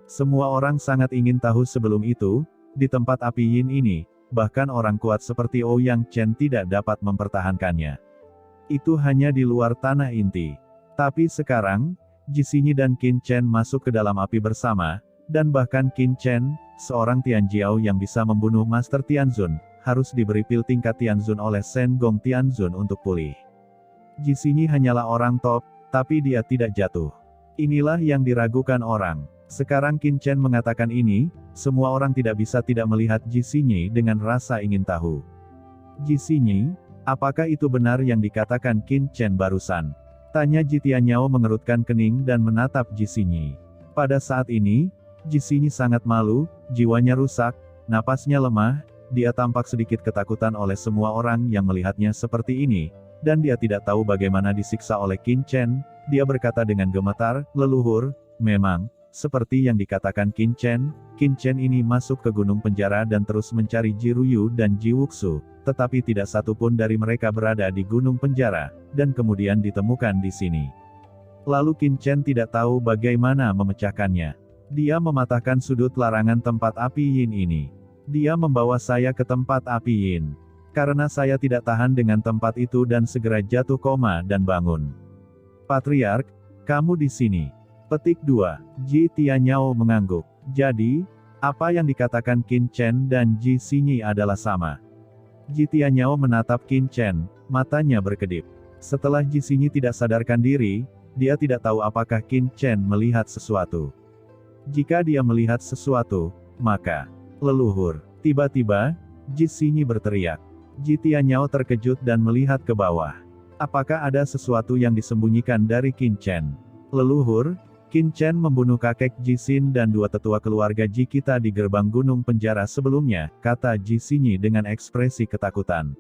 Semua orang sangat ingin tahu sebelum itu, di tempat api yin ini, bahkan orang kuat seperti Ouyang Chen tidak dapat mempertahankannya. Itu hanya di luar tanah inti. Tapi sekarang, Jixinyi dan Qin Chen masuk ke dalam api bersama, dan bahkan Qin Chen, seorang Tianjiao yang bisa membunuh Master Tianzun, harus diberi pil tingkat Tianzun oleh Shen Gong Tianzun untuk pulih. Jixinyi hanyalah orang top, tapi dia tidak jatuh. Inilah yang diragukan orang. Sekarang Qin Chen mengatakan ini, semua orang tidak bisa tidak melihat Jixinyi dengan rasa ingin tahu. Jixinyi, apakah itu benar yang dikatakan Qin Chen barusan? Tanya Ji Tianyao mengerutkan kening dan menatap Jixinyi. Pada saat ini, Jixinyi sangat malu, jiwanya rusak, napasnya lemah, dia tampak sedikit ketakutan oleh semua orang yang melihatnya seperti ini, dan dia tidak tahu bagaimana disiksa oleh Qin Chen. Dia berkata dengan gemetar, "Leluhur, memang, seperti yang dikatakan Qin Chen ini masuk ke gunung penjara dan terus mencari Ji Ruyu dan Ji Wuxu, tetapi tidak satu pun dari mereka berada di gunung penjara, dan kemudian ditemukan di sini." Lalu Qin Chen tidak tahu bagaimana memecahkannya. Dia mematahkan sudut larangan tempat api yin ini. Dia membawa saya ke tempat api yin. Karena saya tidak tahan dengan tempat itu dan segera jatuh koma dan bangun. Patriark, kamu di sini. Petik 2. Ji Tianyao mengangguk. Jadi, apa yang dikatakan Qin Chen dan Jixinyi adalah sama. Ji Tianyao menatap Qin Chen, matanya berkedip. Setelah Jixinyi tidak sadarkan diri, dia tidak tahu apakah Qin Chen melihat sesuatu. Jika dia melihat sesuatu, maka, leluhur. Tiba-tiba, Jixinyi berteriak. Ji Tianyao terkejut dan melihat ke bawah. Apakah ada sesuatu yang disembunyikan dari Qin Chen? Leluhur, Qin Chen membunuh kakek Jixin dan dua tetua keluarga Ji kita di gerbang gunung penjara sebelumnya, kata Jixinyi dengan ekspresi ketakutan.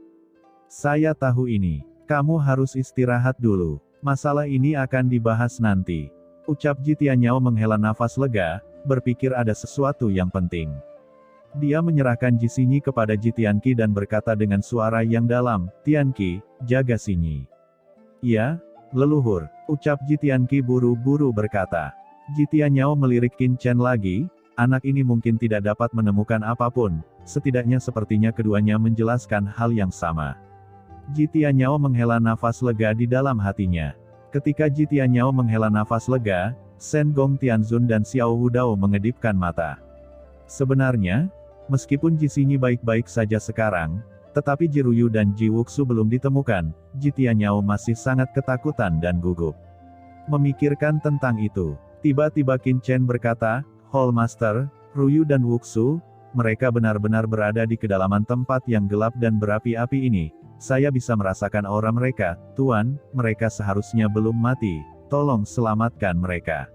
Saya tahu ini. Kamu harus istirahat dulu. Masalah ini akan dibahas nanti. Ucap Ji Tianyao menghela nafas lega, berpikir ada sesuatu yang penting. Dia menyerahkan Jixinyi kepada Ji Tianqi dan berkata dengan suara yang dalam, "Tianqi, jaga Xinyi." "Ya, leluhur," ucap Ji Tianqi buru-buru berkata. Ji Tianyao melirik Qin Chen lagi, anak ini mungkin tidak dapat menemukan apapun, setidaknya sepertinya keduanya menjelaskan hal yang sama. Ji Tianyao menghela nafas lega di dalam hatinya. Ketika Ji Tianyao menghela nafas lega, Shen Gong Tianzun dan Xiao Wudao mengedipkan mata. Sebenarnya, meskipun Jixinyi baik-baik saja sekarang, tetapi Ji Ruyu dan Ji Wuxu belum ditemukan, Ji Tianyao masih sangat ketakutan dan gugup. Memikirkan tentang itu, tiba-tiba Qin Chen berkata, "Hall Master, Ruyu dan Wuxu, mereka benar-benar berada di kedalaman tempat yang gelap dan berapi-api ini. Saya bisa merasakan aura mereka, Tuan, mereka seharusnya belum mati, tolong selamatkan mereka."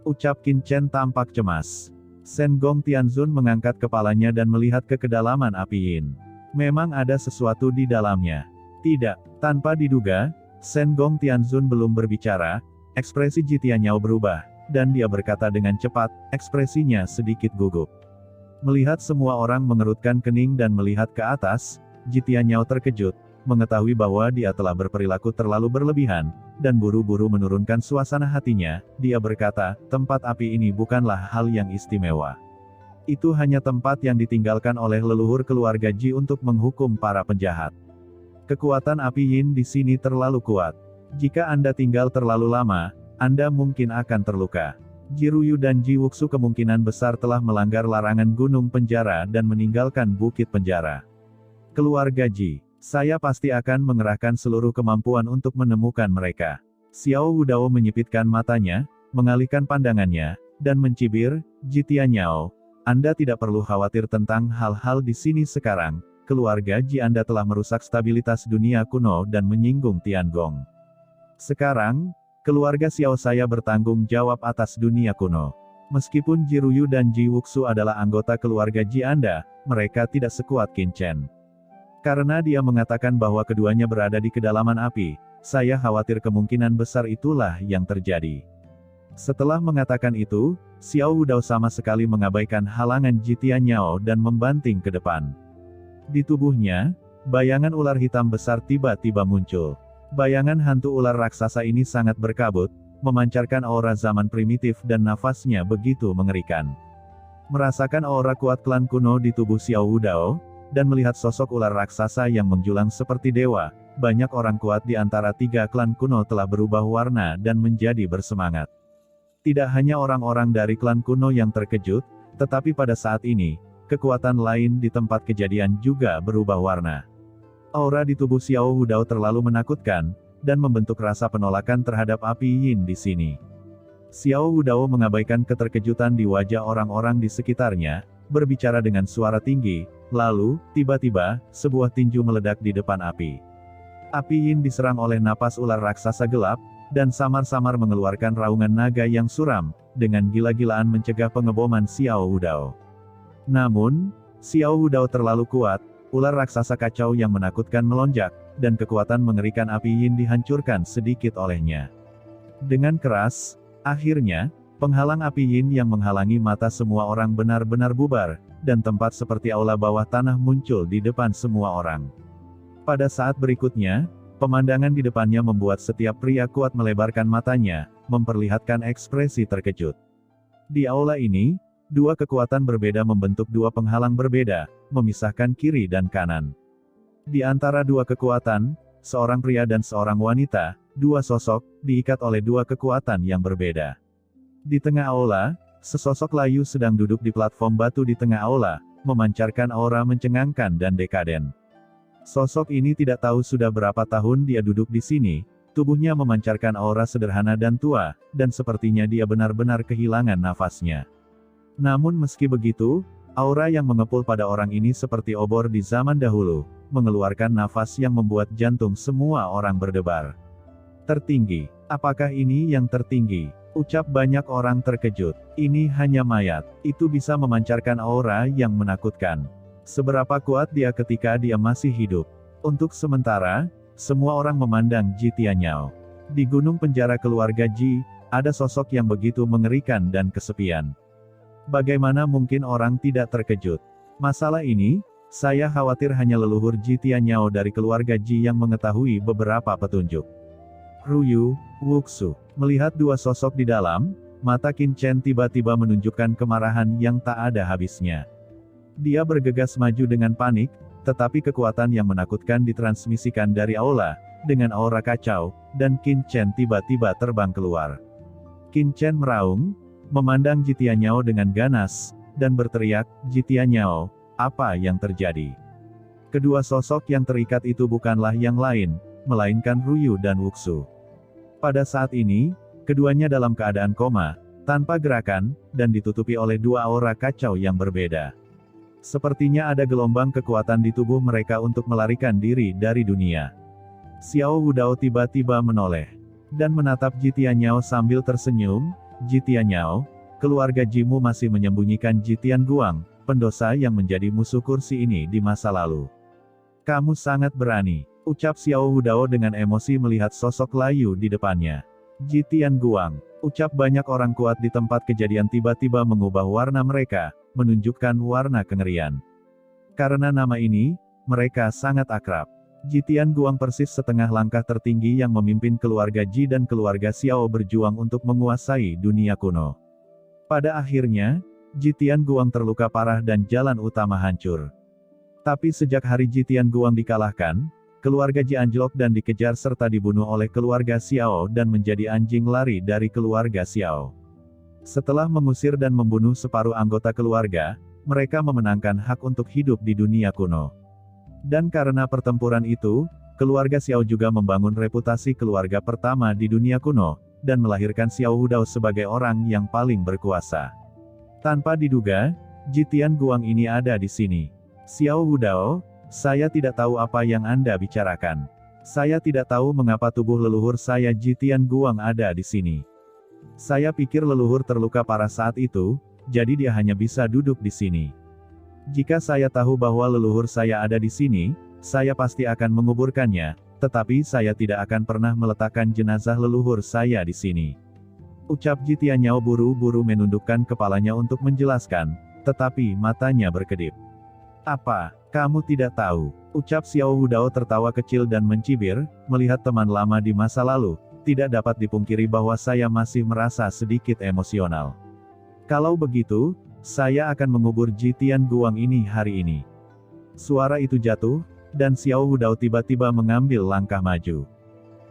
Ucap Qin Chen tampak cemas. Shen Gong Tianzun mengangkat kepalanya dan melihat ke kedalaman api yin. Memang ada sesuatu di dalamnya. Tidak, tanpa diduga, Shen Gong Tianzun belum berbicara, ekspresi Ji Tianyao berubah, dan dia berkata dengan cepat, ekspresinya sedikit gugup. Melihat semua orang mengerutkan kening dan melihat ke atas, Ji Tianyao terkejut, mengetahui bahwa dia telah berperilaku terlalu berlebihan, dan buru-buru menurunkan suasana hatinya. Dia berkata, tempat api ini bukanlah hal yang istimewa. Itu hanya tempat yang ditinggalkan oleh leluhur keluarga Ji untuk menghukum para penjahat. Kekuatan api yin di sini terlalu kuat. Jika Anda tinggal terlalu lama, Anda mungkin akan terluka. Ji Ruyu dan Ji Wuxu kemungkinan besar telah melanggar larangan gunung penjara dan meninggalkan bukit penjara. Keluarga Ji, saya pasti akan mengerahkan seluruh kemampuan untuk menemukan mereka. Xiao Wudao menyipitkan matanya, mengalihkan pandangannya, dan mencibir, Ji Tianyao, Anda tidak perlu khawatir tentang hal-hal di sini sekarang, keluarga Ji Anda telah merusak stabilitas dunia kuno dan menyinggung Tiangong. Sekarang, keluarga Xiao saya bertanggung jawab atas dunia kuno. Meskipun Ji Ruyu dan Ji Wuxu adalah anggota keluarga Ji Anda, mereka tidak sekuat Qin Chen. Karena dia mengatakan bahwa keduanya berada di kedalaman api, saya khawatir kemungkinan besar itulah yang terjadi. Setelah mengatakan itu, Xiao Wudao sama sekali mengabaikan halangan Ji Tianyao dan membanting ke depan. Di tubuhnya, bayangan ular hitam besar tiba-tiba muncul. Bayangan hantu ular raksasa ini sangat berkabut, memancarkan aura zaman primitif dan nafasnya begitu mengerikan. Merasakan aura kuat klan kuno di tubuh Xiao Wudao, dan melihat sosok ular raksasa yang menjulang seperti dewa, banyak orang kuat di antara 3 klan kuno telah berubah warna dan menjadi bersemangat. Tidak hanya orang-orang dari klan kuno yang terkejut, tetapi pada saat ini, kekuatan lain di tempat kejadian juga berubah warna. Aura di tubuh Xiao Wudao terlalu menakutkan, dan membentuk rasa penolakan terhadap api yin di sini. Xiao Wudao mengabaikan keterkejutan di wajah orang-orang di sekitarnya, berbicara dengan suara tinggi, lalu, tiba-tiba, sebuah tinju meledak di depan api. Api yin diserang oleh napas ular raksasa gelap, dan samar-samar mengeluarkan raungan naga yang suram, dengan gila-gilaan mencegah pengeboman Xiao Wudao. Namun, Xiao Wudao terlalu kuat, ular raksasa kacau yang menakutkan melonjak, dan kekuatan mengerikan api yin dihancurkan sedikit olehnya. Dengan keras, akhirnya, penghalang api yin yang menghalangi mata semua orang benar-benar bubar, dan tempat seperti aula bawah tanah muncul di depan semua orang. Pada saat berikutnya, pemandangan di depannya membuat setiap pria kuat melebarkan matanya, memperlihatkan ekspresi terkejut. Di aula ini, 2 kekuatan berbeda membentuk 2 penghalang berbeda, memisahkan kiri dan kanan. Di antara 2 kekuatan, seorang pria dan seorang wanita, 2 sosok, diikat oleh 2 kekuatan yang berbeda. Di tengah aula, sesosok layu sedang duduk di platform batu di tengah aula, memancarkan aura mencengangkan dan dekaden. Sosok ini tidak tahu sudah berapa tahun dia duduk di sini, tubuhnya memancarkan aura sederhana dan tua, dan sepertinya dia benar-benar kehilangan nafasnya. Namun meski begitu, aura yang mengepul pada orang ini seperti obor di zaman dahulu, mengeluarkan nafas yang membuat jantung semua orang berdebar. Tertinggi. Apakah ini yang tertinggi? Ucap banyak orang terkejut. Ini hanya mayat. Itu bisa memancarkan aura yang menakutkan. Seberapa kuat dia ketika dia masih hidup? Untuk sementara, semua orang memandang Ji Tianyao. Di gunung penjara keluarga Ji, ada sosok yang begitu mengerikan dan kesepian. Bagaimana mungkin orang tidak terkejut? Masalah ini, saya khawatir hanya leluhur Ji Tianyao dari keluarga Ji yang mengetahui beberapa petunjuk. Ruyu, Wuxu. Melihat 2 sosok di dalam, mata Qin Chen tiba-tiba menunjukkan kemarahan yang tak ada habisnya. Dia bergegas maju dengan panik, tetapi kekuatan yang menakutkan ditransmisikan dari aula, dengan aura kacau, dan Qin Chen tiba-tiba terbang keluar. Qin Chen meraung, memandang Ji Tianyao dengan ganas, dan berteriak, "Ji Tianyao, apa yang terjadi?" Kedua sosok yang terikat itu bukanlah yang lain, melainkan Ruyu dan Wuxu. Pada saat ini, keduanya dalam keadaan koma, tanpa gerakan, dan ditutupi oleh 2 aura kacau yang berbeda. Sepertinya ada gelombang kekuatan di tubuh mereka untuk melarikan diri dari dunia. Xiao Wudao tiba-tiba menoleh, dan menatap Ji Tianyao sambil tersenyum. "Ji Tianyao, keluarga Jimu masih menyembunyikan Ji Tianguang, pendosa yang menjadi musuh kursi ini di masa lalu. Kamu sangat berani," ucap Xiao Wudao dengan emosi melihat sosok layu di depannya. Ji Tianguang, ucap banyak orang kuat di tempat kejadian tiba-tiba mengubah warna mereka, menunjukkan warna kengerian. Karena nama ini, mereka sangat akrab. Ji Tianguang persis setengah langkah tertinggi yang memimpin keluarga Ji dan keluarga Xiao berjuang untuk menguasai dunia kuno. Pada akhirnya, Ji Tianguang terluka parah dan jalan utama hancur. Tapi sejak hari Ji Tianguang dikalahkan, keluarga Ji anjlok dan dikejar serta dibunuh oleh keluarga Xiao dan menjadi anjing lari dari keluarga Xiao. Setelah mengusir dan membunuh separuh anggota keluarga, mereka memenangkan hak untuk hidup di dunia kuno. Dan karena pertempuran itu, keluarga Xiao juga membangun reputasi keluarga pertama di dunia kuno, dan melahirkan Xiao Wudao sebagai orang yang paling berkuasa. Tanpa diduga, Ji Tianguang ini ada di sini. "Xiao Wudao, saya tidak tahu apa yang Anda bicarakan. Saya tidak tahu mengapa tubuh leluhur saya Ji Tianguang ada di sini. Saya pikir leluhur terluka parah saat itu, jadi dia hanya bisa duduk di sini. Jika saya tahu bahwa leluhur saya ada di sini, saya pasti akan menguburkannya, tetapi saya tidak akan pernah meletakkan jenazah leluhur saya di sini." Ucap Ji Tianyao buru-buru menundukkan kepalanya untuk menjelaskan, tetapi matanya berkedip. "Apa, kamu tidak tahu?" Ucap Xiao Wudao tertawa kecil dan mencibir, melihat teman lama di masa lalu, tidak dapat dipungkiri bahwa saya masih merasa sedikit emosional. Kalau begitu, saya akan mengubur Ji Tianguang ini hari ini. Suara itu jatuh, dan Xiao Hudao tiba-tiba mengambil langkah maju.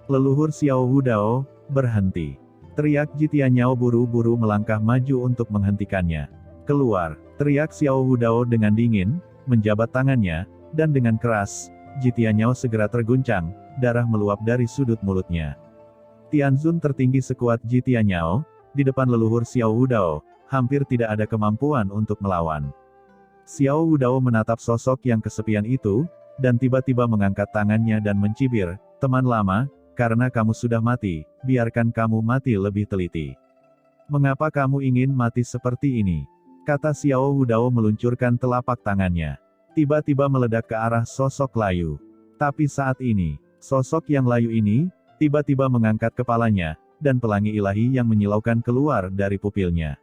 Leluhur Xiao Hudao, berhenti. Teriak Ji Tianyao buru-buru melangkah maju untuk menghentikannya. Keluar, teriak Xiao Hudao dengan dingin, menjabat tangannya, dan dengan keras, Ji Tianyao segera terguncang, darah meluap dari sudut mulutnya. Tianzun tertinggi sekuat Ji Tianyao, di depan leluhur Xiao Hudao, hampir tidak ada kemampuan untuk melawan. Xiao Hudao menatap sosok yang kesepian itu, dan tiba-tiba mengangkat tangannya dan mencibir, "Teman lama, karena kamu sudah mati, biarkan kamu mati lebih teliti." "Mengapa kamu ingin mati seperti ini?" kata Xiao Hudao meluncurkan telapak tangannya. Tiba-tiba meledak ke arah sosok layu. Tapi saat ini, sosok yang layu ini, tiba-tiba mengangkat kepalanya, dan pelangi ilahi yang menyilaukan keluar dari pupilnya.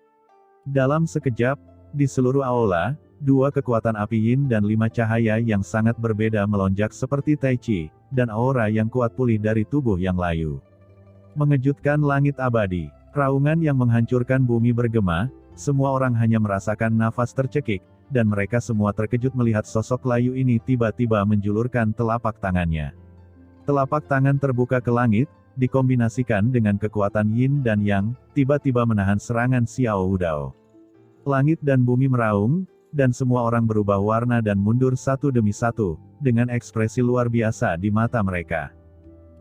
Dalam sekejap, di seluruh aula, 2 kekuatan api yin dan 5 cahaya yang sangat berbeda melonjak seperti tai chi, dan aura yang kuat pulih dari tubuh yang layu. Mengejutkan langit abadi, raungan yang menghancurkan bumi bergema, semua orang hanya merasakan nafas tercekik, dan mereka semua terkejut melihat sosok layu ini tiba-tiba menjulurkan telapak tangannya. Telapak tangan terbuka ke langit, dikombinasikan dengan kekuatan yin dan yang, tiba-tiba menahan serangan Xiao Hudao. Langit dan bumi meraung, dan semua orang berubah warna dan mundur satu demi satu, dengan ekspresi luar biasa di mata mereka.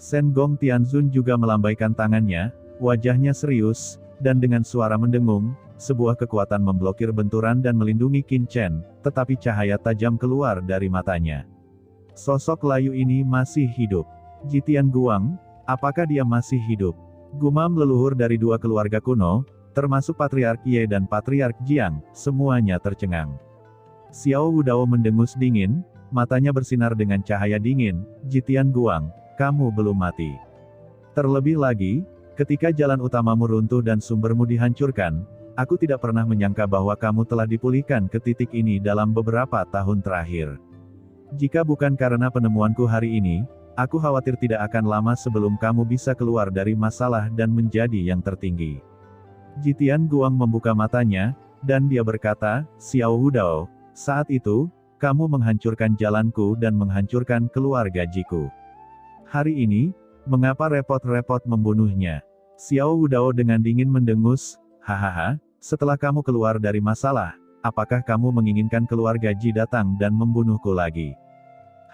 Shen Gong Tianzun juga melambaikan tangannya, wajahnya serius, dan dengan suara mendengung, sebuah kekuatan memblokir benturan dan melindungi Qin Chen, tetapi cahaya tajam keluar dari matanya. Sosok layu ini masih hidup. Ji Tianguang, apakah dia masih hidup? Gumam leluhur dari 2 keluarga kuno, termasuk Patriark Ye dan Patriark Jiang, semuanya tercengang. Xiao Hudao mendengus dingin, matanya bersinar dengan cahaya dingin, "Ji Tianguang, kamu belum mati. Terlebih lagi, ketika jalan utamamu runtuh dan sumbermu dihancurkan, aku tidak pernah menyangka bahwa kamu telah dipulihkan ke titik ini dalam beberapa tahun terakhir. Jika bukan karena penemuanku hari ini, aku khawatir tidak akan lama sebelum kamu bisa keluar dari masalah dan menjadi yang tertinggi." Ji Tianguang membuka matanya, dan dia berkata, "Xiao Hudao, saat itu, kamu menghancurkan jalanku dan menghancurkan keluarga Jiku. Hari ini, mengapa repot-repot membunuhnya?" Xiao Hudao dengan dingin mendengus, "Hahaha, setelah kamu keluar dari masalah, apakah kamu menginginkan keluarga Ji datang dan membunuhku lagi?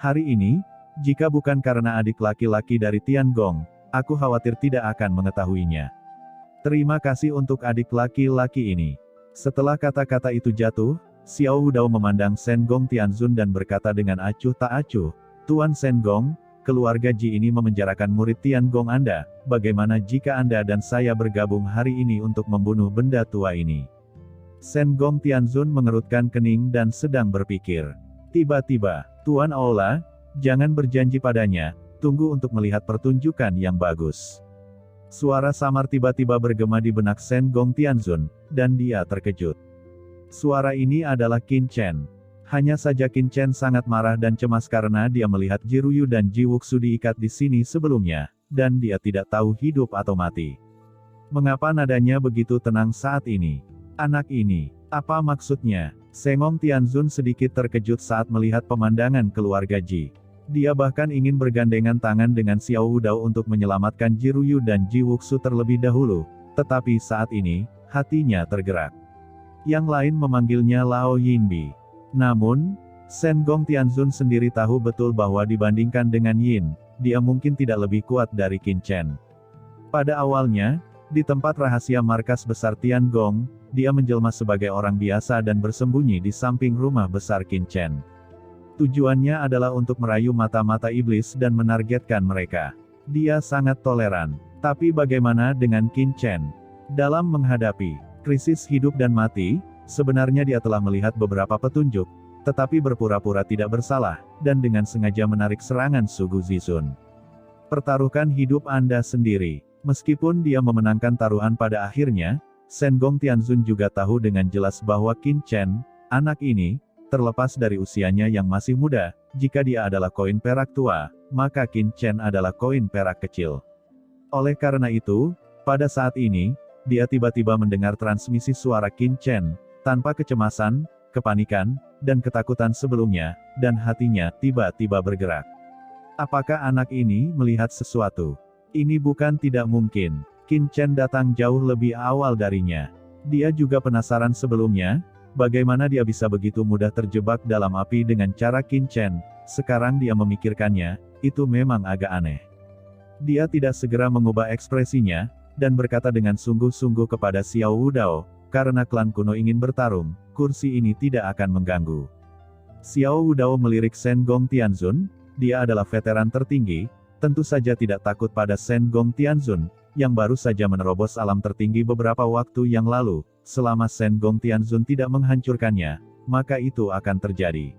Hari ini, jika bukan karena adik laki-laki dari Tiangong, aku khawatir tidak akan mengetahuinya. Terima kasih untuk adik laki-laki ini." Setelah kata-kata itu jatuh, Xiao Hudao memandang Shen Gong Tianzun dan berkata dengan acuh tak acuh, "Tuan Shen Gong, keluarga Ji ini memenjarakan murid Tiangong Anda, bagaimana jika Anda dan saya bergabung hari ini untuk membunuh benda tua ini?" Shen Gong Tianzun mengerutkan kening dan sedang berpikir. Tiba-tiba, "Tuan Aula, jangan berjanji padanya, tunggu untuk melihat pertunjukan yang bagus." Suara samar tiba-tiba bergema di benak Shen Gong Tianzun, dan dia terkejut. Suara ini adalah Qin Chen. Hanya saja Qin Chen sangat marah dan cemas karena dia melihat Ji Ruyu dan Ji Wuxu diikat di sini sebelumnya, dan dia tidak tahu hidup atau mati. Mengapa nadanya begitu tenang saat ini? Anak ini, apa maksudnya? Sengong Tianzun sedikit terkejut saat melihat pemandangan keluarga Ji. Dia bahkan ingin bergandengan tangan dengan Xiao Hudao untuk menyelamatkan Ji Ruyu dan Ji Wuxu terlebih dahulu, tetapi saat ini, hatinya tergerak. Yang lain memanggilnya Lao Yinbi. Namun, Shen Gong Tianzun sendiri tahu betul bahwa dibandingkan dengan Yin, dia mungkin tidak lebih kuat dari Qin Chen. Pada awalnya, di tempat rahasia markas besar Tiangong, dia menjelma sebagai orang biasa dan bersembunyi di samping rumah besar Qin Chen. Tujuannya adalah untuk merayu mata-mata iblis dan menargetkan mereka. Dia sangat toleran. Tapi bagaimana dengan Qin Chen? Dalam menghadapi krisis hidup dan mati, sebenarnya dia telah melihat beberapa petunjuk, tetapi berpura-pura tidak bersalah, dan dengan sengaja menarik serangan Sugu Zizun. Pertaruhkan hidup Anda sendiri. Meskipun dia memenangkan taruhan pada akhirnya, Shen Gong Tianzun juga tahu dengan jelas bahwa Qin Chen, anak ini, terlepas dari usianya yang masih muda, jika dia adalah koin perak tua, maka Qin Chen adalah koin perak kecil. Oleh karena itu, pada saat ini, dia tiba-tiba mendengar transmisi suara Qin Chen, tanpa kecemasan, kepanikan, dan ketakutan sebelumnya, dan hatinya tiba-tiba bergerak. Apakah anak ini melihat sesuatu? Ini bukan tidak mungkin. Qin Chen datang jauh lebih awal darinya. Dia juga penasaran sebelumnya, bagaimana dia bisa begitu mudah terjebak dalam api dengan cara Qin Chen. Sekarang dia memikirkannya, itu memang agak aneh. Dia tidak segera mengubah ekspresinya, dan berkata dengan sungguh-sungguh kepada Xiao Wudao, karena klan kuno ingin bertarung, kursi ini tidak akan mengganggu. Xiao Wudao melirik Shen Gong Tianzun, dia adalah veteran tertinggi, tentu saja tidak takut pada Shen Gong Tianzun, yang baru saja menerobos alam tertinggi beberapa waktu yang lalu. Selama Shen Gong Tianzun tidak menghancurkannya, maka itu akan terjadi.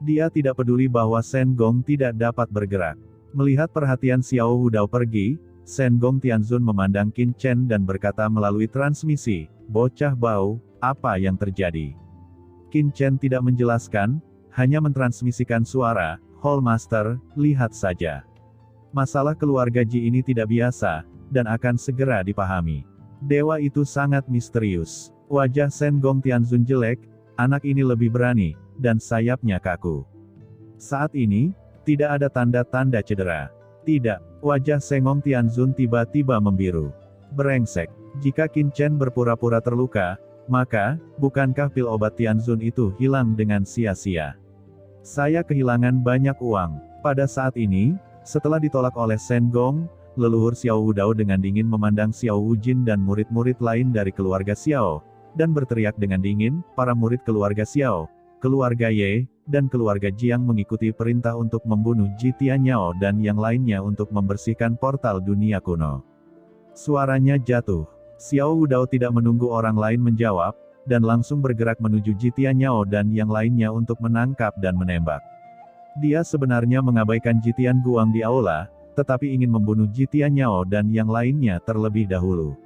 Dia tidak peduli bahwa Shen Gong tidak dapat bergerak. Melihat perhatian Xiao Wudao pergi, Shen Gong Tianzun memandang Qin Chen dan berkata melalui transmisi, "Bocah bau, apa yang terjadi?" Qin Chen tidak menjelaskan, hanya mentransmisikan suara, "Hall Master, lihat saja. Masalah keluarga Ji ini tidak biasa, dan akan segera dipahami. Dewa itu sangat misterius." Wajah Shen Gong Tianzun jelek, anak ini lebih berani, dan sayapnya kaku. Saat ini, tidak ada tanda-tanda cedera. Tidak, wajah Shen Gong Tianzun tiba-tiba membiru. Brengsek, jika Qin Chen berpura-pura terluka, maka, bukankah pil obat Tianzun itu hilang dengan sia-sia? Saya kehilangan banyak uang. Pada saat ini, setelah ditolak oleh Shen Gong, leluhur Xiao Wudao dengan dingin memandang Xiao Wujin dan murid-murid lain dari keluarga Xiao, dan berteriak dengan dingin, para murid keluarga Xiao, keluarga Ye, dan keluarga Jiang mengikuti perintah untuk membunuh Ji Tianyao dan yang lainnya untuk membersihkan portal dunia kuno. Suaranya jatuh. Xiao Wudao tidak menunggu orang lain menjawab, dan langsung bergerak menuju Ji Tianyao dan yang lainnya untuk menangkap dan menembak. Dia sebenarnya mengabaikan Ji Tianguang di aula, tetapi ingin membunuh Ji Tianyao dan yang lainnya terlebih dahulu.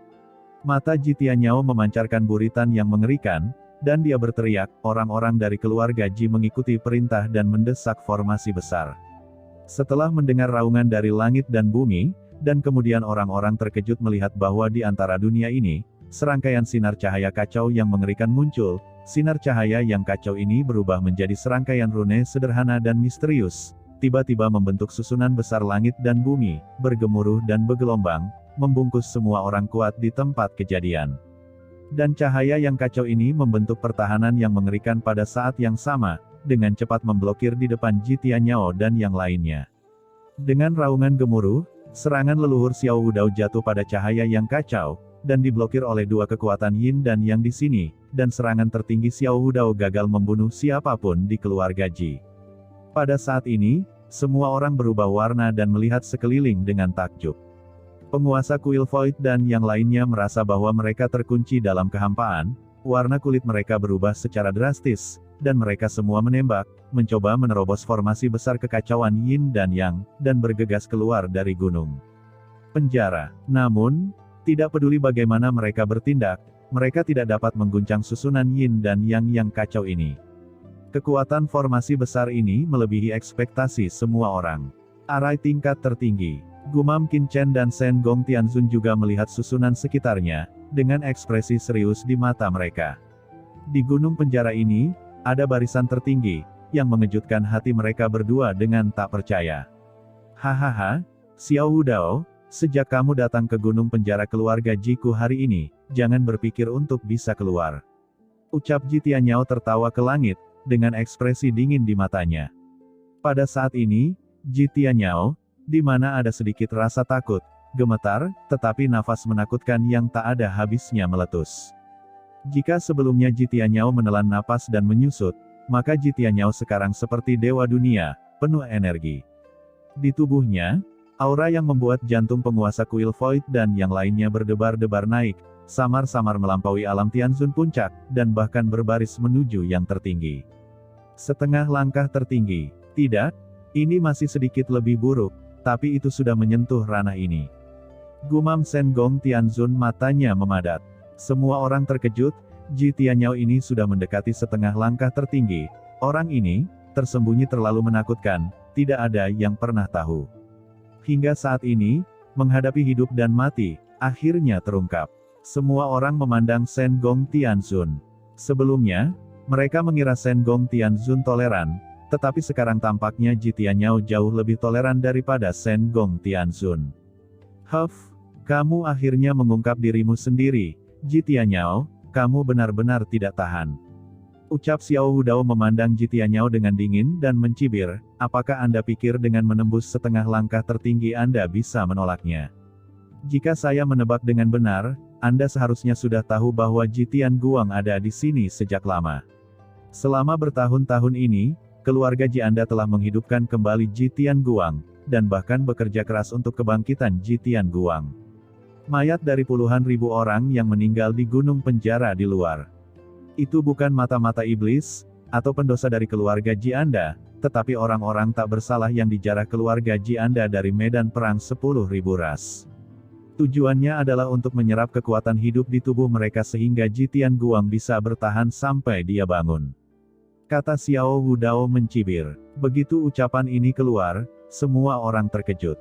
Mata Ji Tianyao memancarkan buritan yang mengerikan, dan dia berteriak, orang-orang dari keluarga Ji mengikuti perintah dan mendesak formasi besar. Setelah mendengar raungan dari langit dan bumi, dan kemudian orang-orang terkejut melihat bahwa di antara dunia ini, serangkaian sinar cahaya kacau yang mengerikan muncul. Sinar cahaya yang kacau ini berubah menjadi serangkaian rune sederhana dan misterius, tiba-tiba membentuk susunan besar langit dan bumi, bergemuruh dan bergelombang, membungkus semua orang kuat di tempat kejadian. Dan cahaya yang kacau ini membentuk pertahanan yang mengerikan pada saat yang sama, dengan cepat memblokir di depan Ji Tianyao dan yang lainnya. Dengan raungan gemuruh, serangan leluhur Xiao Wudao jatuh pada cahaya yang kacau, dan diblokir oleh dua kekuatan Yin dan Yang di sini, dan serangan tertinggi Xiao Wudao gagal membunuh siapapun di keluarga Ji. Pada saat ini, semua orang berubah warna dan melihat sekeliling dengan takjub. Penguasa kuil Void dan yang lainnya merasa bahwa mereka terkunci dalam kehampaan, warna kulit mereka berubah secara drastis, dan mereka semua menembak, mencoba menerobos formasi besar kekacauan Yin dan Yang, dan bergegas keluar dari gunung penjara. Namun, tidak peduli bagaimana mereka bertindak, mereka tidak dapat mengguncang susunan Yin dan Yang yang kacau ini. Kekuatan formasi besar ini melebihi ekspektasi semua orang. Arai tingkat tertinggi. Gumam Qin Chen dan Shen Gong Tianzun juga melihat susunan sekitarnya, dengan ekspresi serius di mata mereka. Di gunung penjara ini, ada barisan tertinggi, yang mengejutkan hati mereka berdua dengan tak percaya. Hahaha, Xiao Wudao, sejak kamu datang ke gunung penjara keluarga Jiku hari ini, jangan berpikir untuk bisa keluar. Ucap Ji Tianyao tertawa ke langit, dengan ekspresi dingin di matanya. Pada saat ini, Ji Tianyao, di mana ada sedikit rasa takut, gemetar, tetapi nafas menakutkan yang tak ada habisnya meletus. Jika sebelumnya Ji Tianyao menelan napas dan menyusut, maka Ji Tianyao sekarang seperti dewa dunia, penuh energi. Di tubuhnya, aura yang membuat jantung penguasa kuil Void dan yang lainnya berdebar-debar naik, samar-samar melampaui alam Tianzun puncak, dan bahkan berbaris menuju yang tertinggi. Setengah langkah tertinggi. Tidak, ini masih sedikit lebih buruk. Tapi itu sudah menyentuh ranah ini. Gumam Shen Gong Tianzun matanya memadat. Semua orang terkejut, Ji Tianyao ini sudah mendekati setengah langkah tertinggi. Orang ini, tersembunyi terlalu menakutkan, tidak ada yang pernah tahu. Hingga saat ini, menghadapi hidup dan mati, akhirnya terungkap. Semua orang memandang Shen Gong Tianzun. Sebelumnya, mereka mengira Shen Gong Tianzun toleran, tetapi sekarang tampaknya Ji Tianyao jauh lebih toleran daripada Shen Gong Tianzun. Huff, kamu akhirnya mengungkap dirimu sendiri, Ji Tianyao, kamu benar-benar tidak tahan. Ucap Xiao Wudao memandang Ji Tianyao dengan dingin dan mencibir, apakah Anda pikir dengan menembus setengah langkah tertinggi Anda bisa menolaknya? Jika saya menebak dengan benar, Anda seharusnya sudah tahu bahwa Ji Tianguang ada di sini sejak lama. Selama bertahun-tahun ini, keluarga Ji Anda telah menghidupkan kembali Ji Tianguang, dan bahkan bekerja keras untuk kebangkitan Ji Tianguang. Mayat dari puluhan ribu orang yang meninggal di gunung penjara di luar. Itu bukan mata-mata iblis, atau pendosa dari keluarga Ji Anda, tetapi orang-orang tak bersalah yang dijarah keluarga Ji Anda dari medan perang 10.000 ras. Tujuannya adalah untuk menyerap kekuatan hidup di tubuh mereka sehingga Ji Tianguang bisa bertahan sampai dia bangun. Kata Xiao Wudao mencibir. Begitu ucapan ini keluar, semua orang terkejut.